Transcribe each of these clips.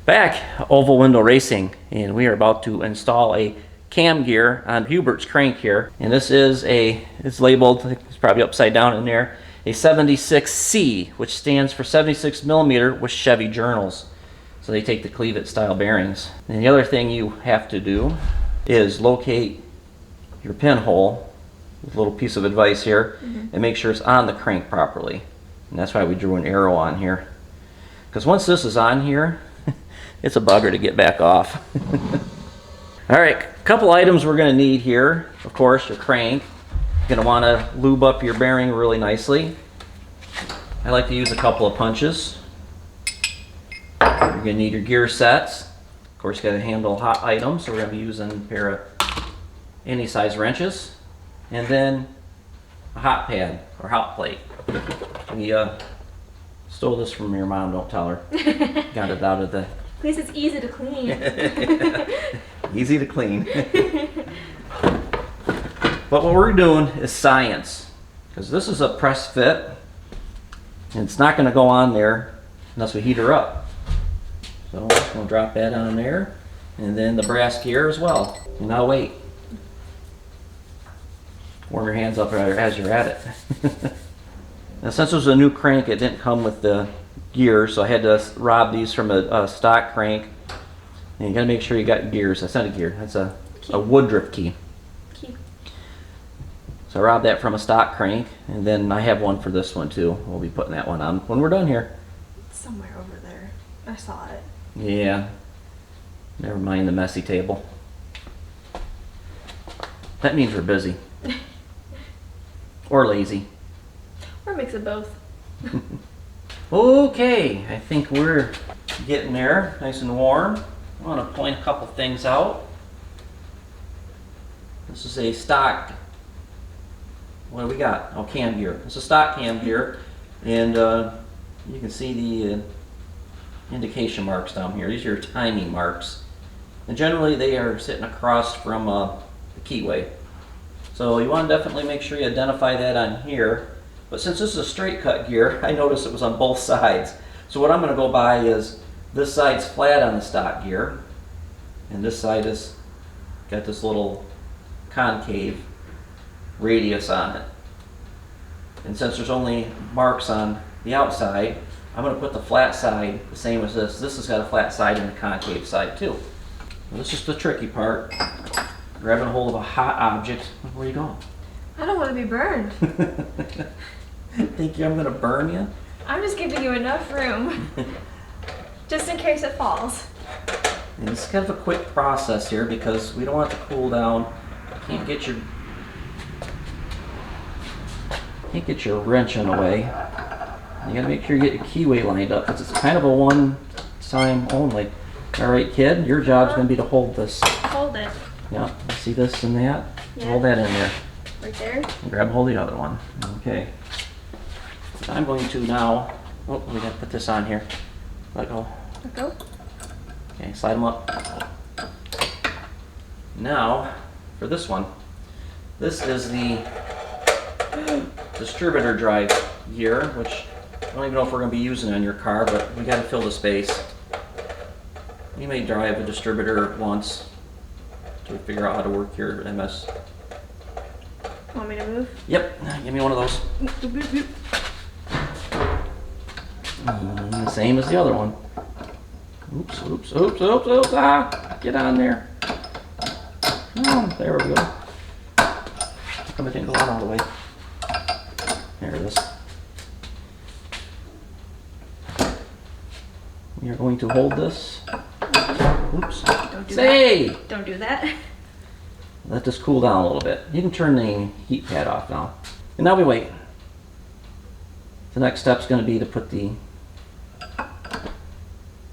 Back Oval Window Racing, and we are about to install a cam gear on Hubert's crank here. And this is it's labeled, it's probably upside down in there, a 76C, which stands for 76 millimeter with Chevy journals. So they take the cleavage style bearings. And the other thing you have to do is locate your pinhole with a little piece of advice here, and make sure it's on the crank properly. And that's why we drew an arrow on here. Because once this is on here, it's a bugger to get back off. All right, a couple items we're going to need here. Of course, your crank. You're going to want to lube up your bearing really nicely. I like to use a couple of punches. You're going to need your gear sets. Of course, you got to handle hot items, so we're going to be using a pair of any size wrenches. And then a hot pad or hot plate. We stole this from your mom, don't tell her. Got it out of the... At least it's easy to clean. Easy to clean. But what we're doing is science. Because this is a press fit. And it's not going to go on there unless we heat her up. So I'm just going to drop that on there. And then the brass gear as well. And now wait. Warm your hands up as you're at it. Now since it was a new crank, it didn't come with the gears, so I had to rob these from a stock crank. And you gotta make sure you got gears. That's not a gear, that's a Woodruff key. So I robbed that from a stock crank, and then I have one for this one too. We'll be putting that one on when we're done here. It's somewhere over there. I saw it. Yeah. Never mind the messy table. That means we're busy. Or lazy. Or a mix of both. Okay, I think we're getting there, nice and warm. I want to point a couple things out. This is a stock, what do we got? Oh, cam gear. It's a stock cam gear, and you can see the indication marks down here. These are your timing marks. And generally they are sitting across from the keyway. So you want to definitely make sure you identify that on here. But since this is a straight cut gear, I noticed it was on both sides. So what I'm going to go by is this side's flat on the stock gear, and this side is got this little concave radius on it. And since there's only marks on the outside, I'm going to put the flat side the same as this. This has got a flat side and a concave side too. Well, this is the tricky part. Grabbing a hold of a hot object. Where are you going? I don't want to be burned. Think I'm going to burn you? I'm just giving you enough room. Just in case it falls. And this is kind of a quick process here because we don't want it to cool down. Can't get your wrench in the way. You got to make sure you get your keyway lined up because it's kind of a one time only. All right, kid, your job's going to be to hold this. Hold it. Yeah, see this and that? Yeah. Hold that in there. Right there? And grab hold of the other one. Okay. So I'm going to now, oh, we got to put this on here. Let go. Let go. Okay, slide them up. Now, for this one, this is the distributor drive gear, which I don't even know if we're going to be using on your car, but we got to fill the space. You may drive a distributor once to figure out how to work your MS. Want me to move? Yep, give me one of those. The same as the other one. Oops, oops, oops, oops, oops, ah! Get on there. Oh, there we go. How come it didn't go on all the way? There it is. We are going to hold this. Oops. Don't do that. Don't do that. Let this cool down a little bit. You can turn the heat pad off now. And now we wait. The next step's going to be to put the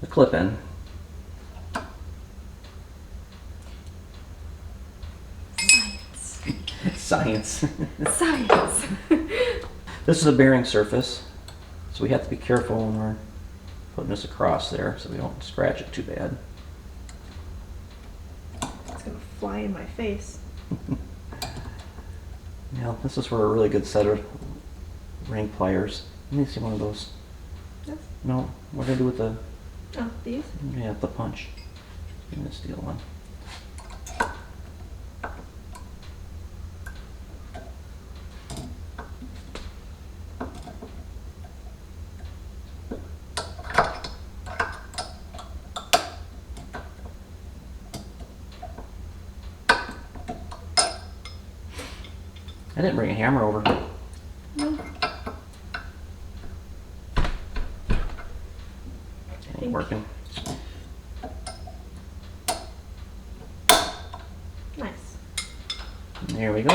clip in. Science. Science. Science. This is a bearing surface, so we have to be careful when we're putting this across there so we don't scratch it too bad. It's going to fly in my face. Yeah, this is for a really good set of ring pliers. Let me see one of those. Yes. No, what do I do with the Oh, these? Yeah, the punch. In the steel one. I didn't bring a hammer over. No. Ain't working. Nice. There we go.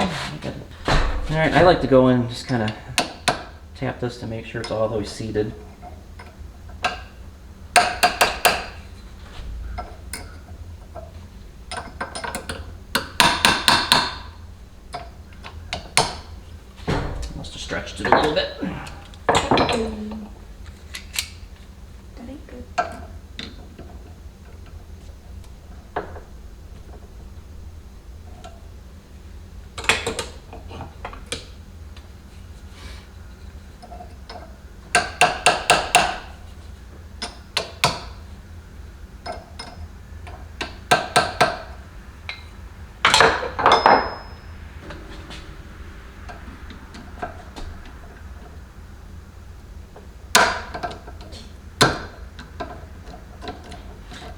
Alright, I like to go in and just kind of tap this to make sure it's all the way seated. Must have stretched it a little bit. That ain't good.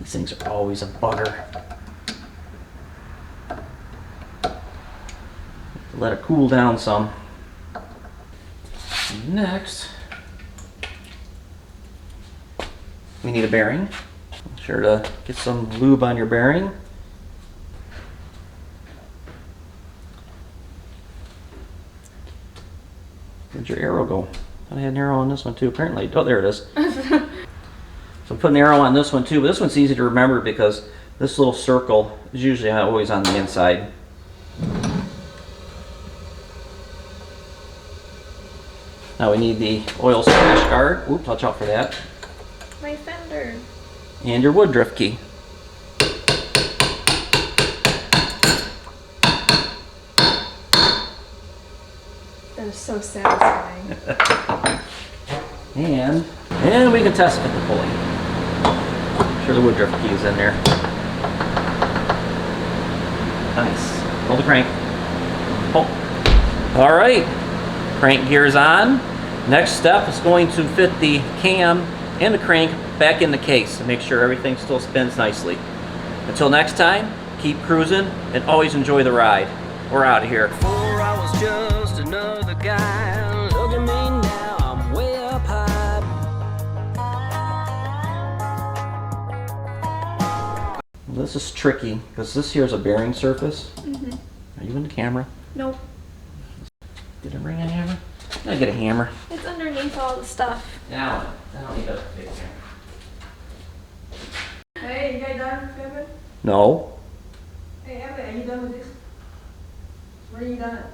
These things are always a bugger. Let it cool down some. Next, we need a bearing. Be sure to get some lube on your bearing. Where'd your arrow go? I had an arrow on this one too. Apparently, oh, there it is. So I'm putting the arrow on this one too, but this one's easy to remember because this little circle is usually always on the inside. Now we need the oil splash guard. Oops, watch out for that. My fender. And your woodruff key. That is so satisfying. And we can test with the pulley. I'm sure the woodruff key is in there. Nice. Pull the crank. Pull. All right. Crank gear's on. Next step is going to fit the cam and the crank back in the case to make sure everything still spins nicely. Until next time, keep cruising and always enjoy the ride. We're out of here. Before I was just another guy. Look at me now, I'm way up high. This is tricky because this here is a bearing surface. Are you in the camera? Nope. Did I bring a hammer? I get a hammer. It's underneath all the stuff. Now, I don't need a big hammer. Hey, you guys done filming? No. Hey, Evan, are you done with this? When are you done?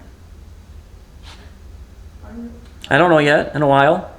I don't know yet. In a while.